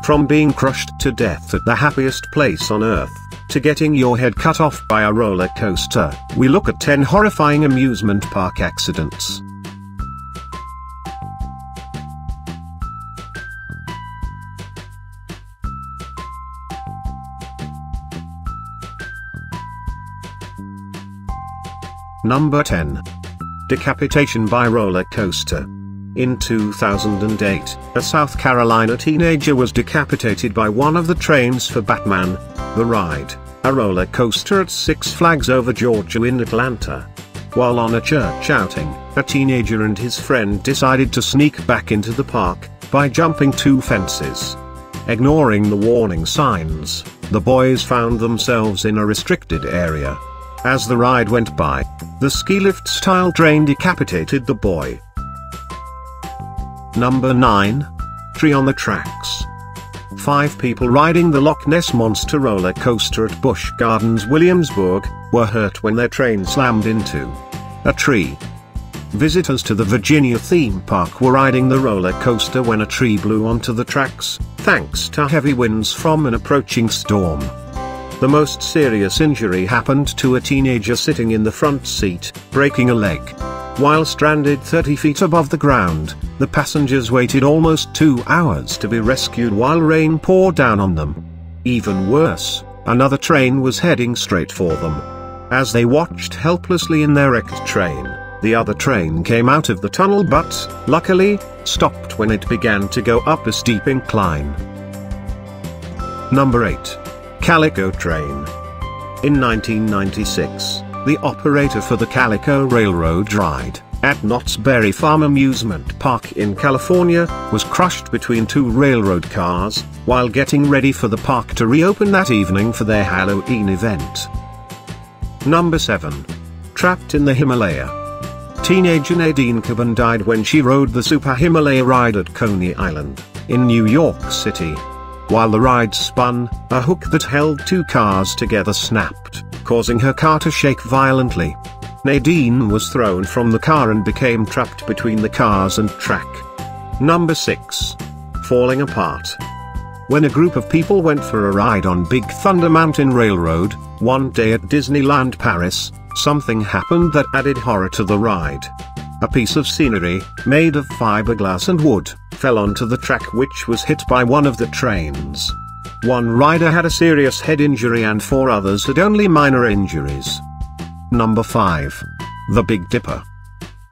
From being crushed to death at the happiest place on earth, to getting your head cut off by a roller coaster, we look at 10 horrifying amusement park accidents. Number 10. Decapitation by roller coaster. In 2008, a South Carolina teenager was decapitated by one of the trains for Batman, the Ride, a roller coaster at Six Flags Over Georgia in Atlanta. While on a church outing, a teenager and his friend decided to sneak back into the park by jumping 2 fences. Ignoring the warning signs, the boys found themselves in a restricted area. As the ride went by, the ski lift-style train decapitated the boy. Number 9. Tree on the tracks. 5 people riding the Loch Ness Monster roller coaster at Busch Gardens, Williamsburg, were hurt when their train slammed into a tree. Visitors to the Virginia theme park were riding the roller coaster when a tree blew onto the tracks, thanks to heavy winds from an approaching storm. The most serious injury happened to a teenager sitting in the front seat, breaking a leg. While stranded 30 feet above the ground, the passengers waited almost 2 hours to be rescued while rain poured down on them. Even worse, another train was heading straight for them. As they watched helplessly in their wrecked train, the other train came out of the tunnel but, luckily, stopped when it began to go up a steep incline. Number 8. CALICO train. In 1996, the operator for the CALICO railroad ride, at Knott's Berry Farm Amusement Park in California, was crushed between 2 railroad cars, while getting ready for the park to reopen that evening for their Halloween event. Number 7. Trapped in the Himalaya. Teenager Nadine Caban died when she rode the Super Himalaya ride at Coney Island, in New York City. While the ride spun, a hook that held 2 cars together snapped, causing her car to shake violently. Nadine was thrown from the car and became trapped between the cars and track. Number 6. Falling apart. When a group of people went for a ride on Big Thunder Mountain Railroad, one day at Disneyland Paris, something happened that added horror to the ride. A piece of scenery, made of fiberglass and wood, fell onto the track which was hit by one of the trains. One rider had a serious head injury and 4 others had only minor injuries. Number 5. The Big Dipper.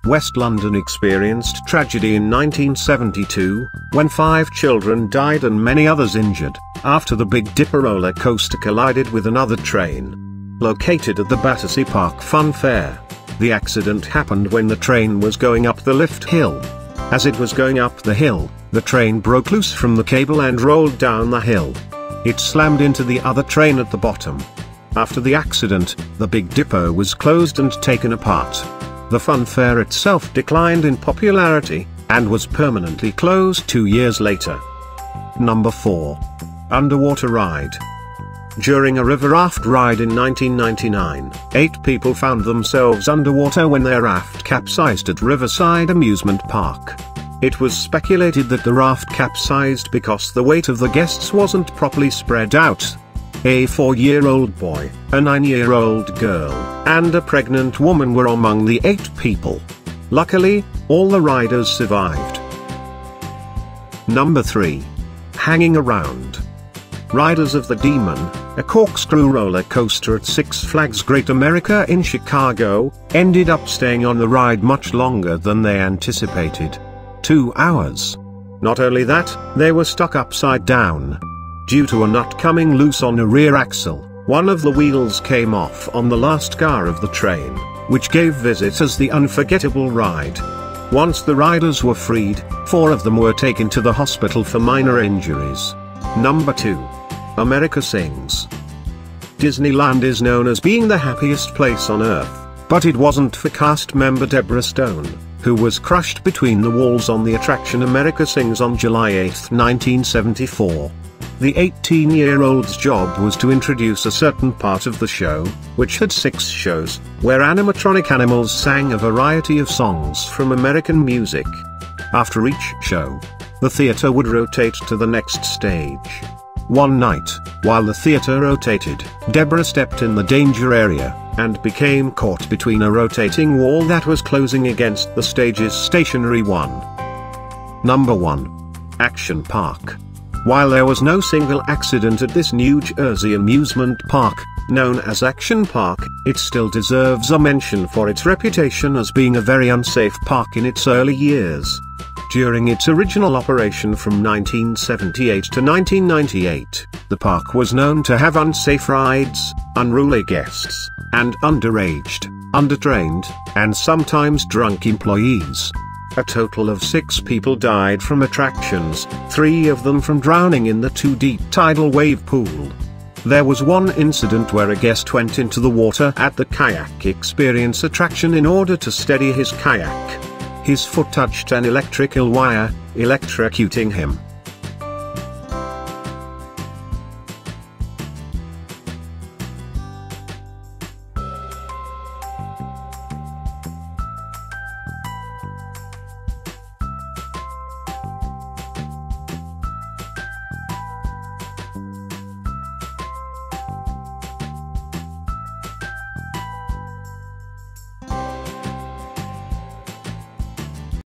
West London experienced tragedy in 1972, when 5 children died and many others injured, after the Big Dipper roller coaster collided with another train. Located at the Battersea Park Fun Fair, the accident happened when the train was going up the lift hill. As it was going up the hill, the train broke loose from the cable and rolled down the hill. It slammed into the other train at the bottom. After the accident, the Big Dipper was closed and taken apart. The fun fair itself declined in popularity, and was permanently closed 2 years later. Number 4. Underwater ride. During a river raft ride in 1999, 8 people found themselves underwater when their raft capsized at Riverside Amusement Park. It was speculated that the raft capsized because the weight of the guests wasn't properly spread out. A 4-year-old boy, a 9-year-old girl, and a pregnant woman were among the 8 people. Luckily, all the riders survived. Number 3. Hanging around. Riders of the Demon, a corkscrew roller coaster at Six Flags Great America in Chicago, ended up staying on the ride much longer than they anticipated. 2 hours. Not only that, they were stuck upside down. Due to a nut coming loose on a rear axle, one of the wheels came off on the last car of the train, which gave visitors the unforgettable ride. Once the riders were freed, 4 of them were taken to the hospital for minor injuries. Number 2. America Sings. Disneyland is known as being the happiest place on earth, but it wasn't for cast member Deborah Stone, who was crushed between the walls on the attraction America Sings on July 8, 1974. The 18-year-old's job was to introduce a certain part of the show, which had 6 shows, where animatronic animals sang a variety of songs from American music. After each show, the theater would rotate to the next stage. One night, while the theater rotated, Deborah stepped in the danger area, and became caught between a rotating wall that was closing against the stage's stationary one. Number 1. Action Park. While there was no single accident at this New Jersey amusement park, known as Action Park, it still deserves a mention for its reputation as being a very unsafe park in its early years. During its original operation from 1978 to 1998, the park was known to have unsafe rides, unruly guests, and underaged, undertrained, and sometimes drunk employees. A total of 6 people died from attractions, 3 of them from drowning in the too-deep tidal wave pool. There was one incident where a guest went into the water at the Kayak Experience attraction in order to steady his kayak. His foot touched an electrical wire, electrocuting him.